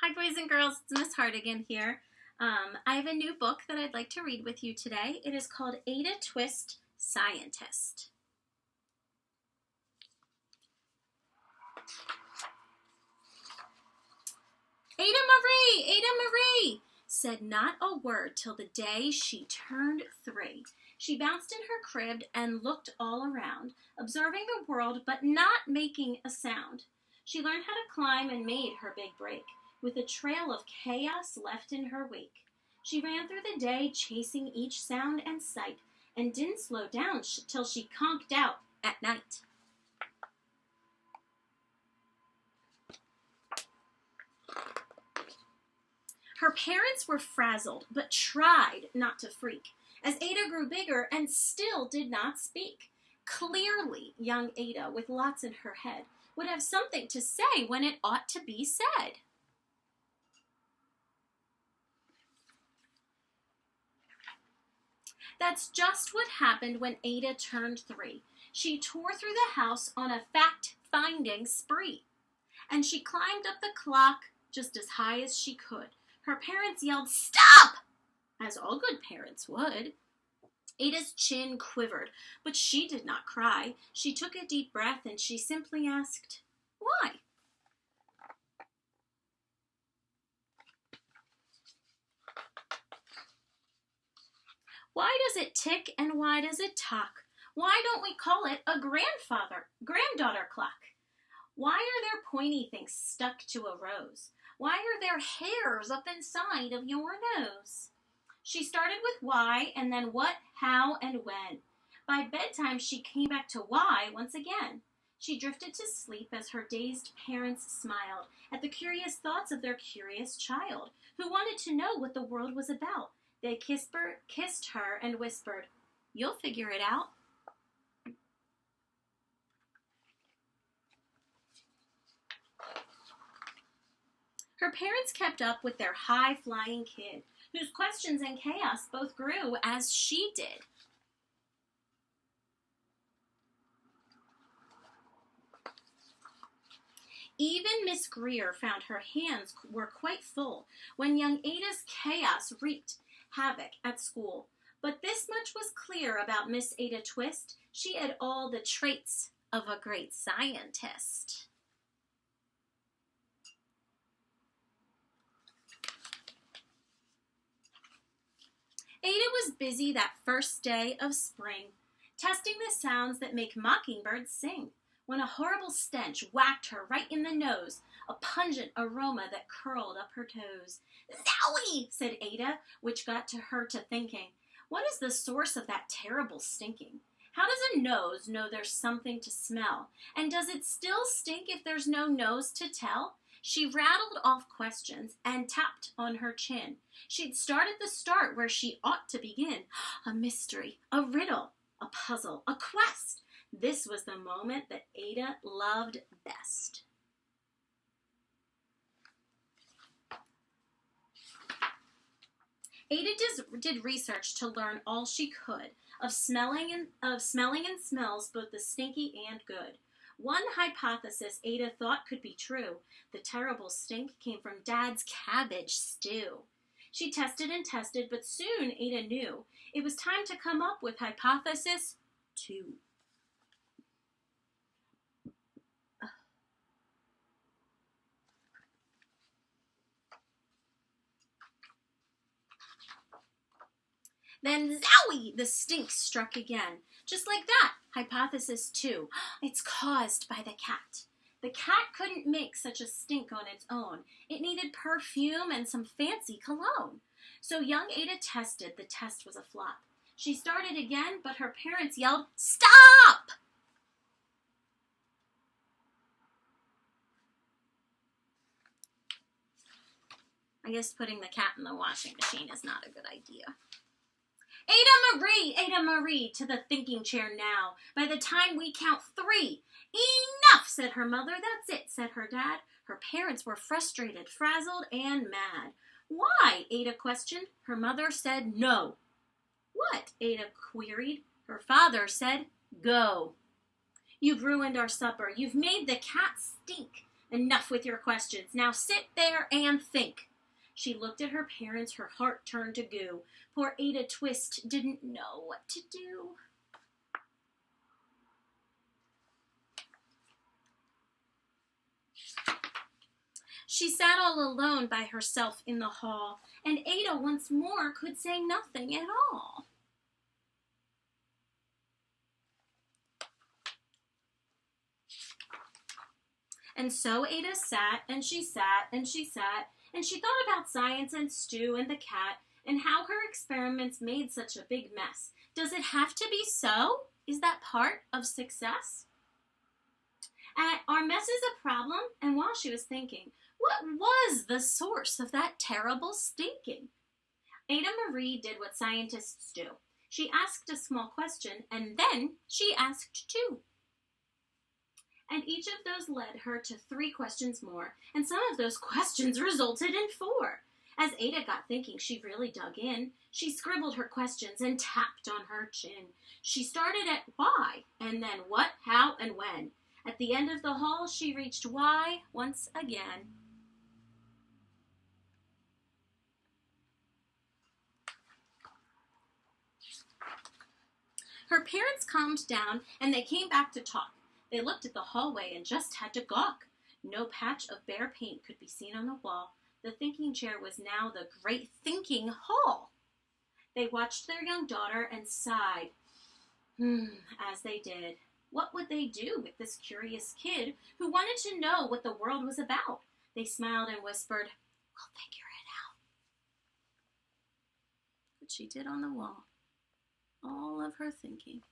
Hi, boys and girls. It's Miss Hartigan here. I have a new book that I'd like to read with you today. It is called Ada Twist, Scientist. Ada Marie! Ada Marie! Said not a word till the day she turned 3. She bounced in her crib and looked all around, observing the world but not making a sound. She learned how to climb and made her big break, with a trail of chaos left in her wake. She ran through the day, chasing each sound and sight, and didn't slow down till she conked out at night. Her parents were frazzled, but tried not to freak, as Ada grew bigger and still did not speak. Clearly, young Ada, with lots in her head, would have something to say when it ought to be said. That's just what happened when Ada turned 3. She tore through the house on a fact-finding spree, and she climbed up the clock just as high as she could. Her parents yelled, "Stop!" as all good parents would. Ada's chin quivered, but she did not cry. She took a deep breath and she simply asked, "Why?" Why does it tick and why does it talk? Why don't we call it a granddaughter clock? Why are there pointy things stuck to a rose? Why are there hairs up inside of your nose? She started with why and then what, how, and when. By bedtime, she came back to why once again. She drifted to sleep as her dazed parents smiled at the curious thoughts of their curious child, who wanted to know what the world was about. They kissed her and whispered, "You'll figure it out." Her parents kept up with their high-flying kid, whose questions and chaos both grew as she did. Even Miss Greer found her hands were quite full when young Ada's chaos wreaked havoc at school. But this much was clear about Miss Ada Twist: she had all the traits of a great scientist. Ada was busy that first day of spring, testing the sounds that make mockingbirds sing, when a horrible stench whacked her right in the nose, a pungent aroma that curled up her toes. "Zowie!" said Ada, which got to her to thinking, what is the source of that terrible stinking? How does a nose know there's something to smell? And does it still stink if there's no nose to tell? She rattled off questions and tapped on her chin. She'd start at the start where she ought to begin. A mystery, a riddle, a puzzle, a quest. This was the moment that Ada loved best. Ada did research to learn all she could of smelling and smells, both the stinky and good. One hypothesis Ada thought could be true: the terrible stink came from Dad's cabbage stew. She tested and tested, but soon Ada knew it was time to come up with hypothesis 2. Then zowie! The stink struck again. Just like that, hypothesis 2. It's caused by the cat. The cat couldn't make such a stink on its own. It needed perfume and some fancy cologne. So young Ada tested. The test was a flop. She started again, but her parents yelled, "Stop!" I guess putting the cat in the washing machine is not a good idea. Ada Marie, to the thinking chair now. By the time we count 3. "Enough," said her mother. "That's it," said her dad. Her parents were frustrated, frazzled, and mad. "Why?" Ada questioned. Her mother said, "No." "What?" Ada queried. Her father said, "Go. You've ruined our supper. You've made the cat stink. Enough with your questions. Now sit there and think. She looked at her parents, her heart turned to goo. Poor Ada Twist didn't know what to do. She sat all alone by herself in the hall, and Ada once more could say nothing at all. And so Ada sat, and she sat, and she sat, and she thought about science and Stu and the cat, and how her experiments made such a big mess. Does it have to be so? Is that part of success? Our mess is a problem, and while she was thinking, what was the source of that terrible stinking? Ada Marie did what scientists do. She asked a small question, and then she asked two. And each of those led her to 3 questions more, and some of those questions resulted in 4. As Ada got thinking, she really dug in. She scribbled her questions and tapped on her chin. She started at why, and then what, how, and when. At the end of the hall, she reached why once again. Her parents calmed down, and they came back to talk. They looked at the hallway and just had to gawk. No patch of bare paint could be seen on the wall. The thinking chair was now the great thinking hall. They watched their young daughter and sighed. As they did. What would they do with this curious kid who wanted to know what the world was about? They smiled and whispered, "We'll figure it out." But she did on the wall. All of her thinking.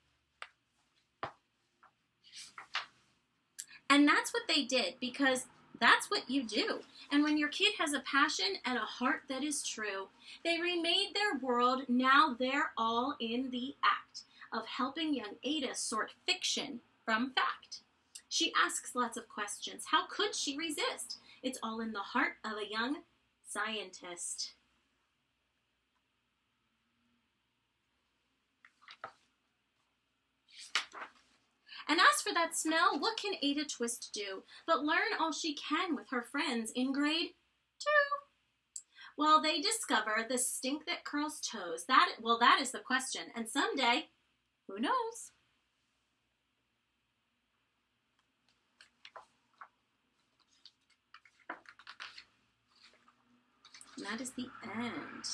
And that's what they did, because that's what you do. And when your kid has a passion and a heart that is true, they remade their world. Now they're all in the act of helping young Ada sort fiction from fact. She asks lots of questions. How could she resist? It's all in the heart of a young scientist. And as for that smell, what can Ada Twist do but learn all she can with her friends in grade 2? Well, they discover the stink that curls toes. That is the question. And someday, who knows? And that is the end.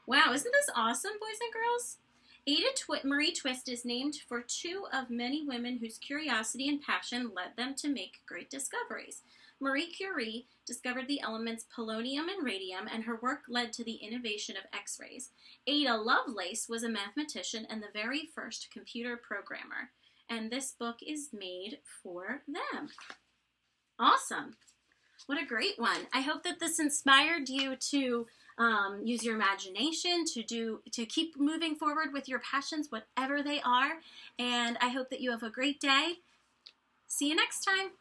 Wow, isn't this awesome, boys and girls? Marie Twist is named for 2 of many women whose curiosity and passion led them to make great discoveries. Marie Curie discovered the elements polonium and radium, and her work led to the innovation of X-rays. Ada Lovelace was a mathematician and the very first computer programmer, and this book is made for them. Awesome. What a great one. I hope that this inspired you to use your imagination, to keep moving forward with your passions, whatever they are. And I hope that you have a great day. See you next time.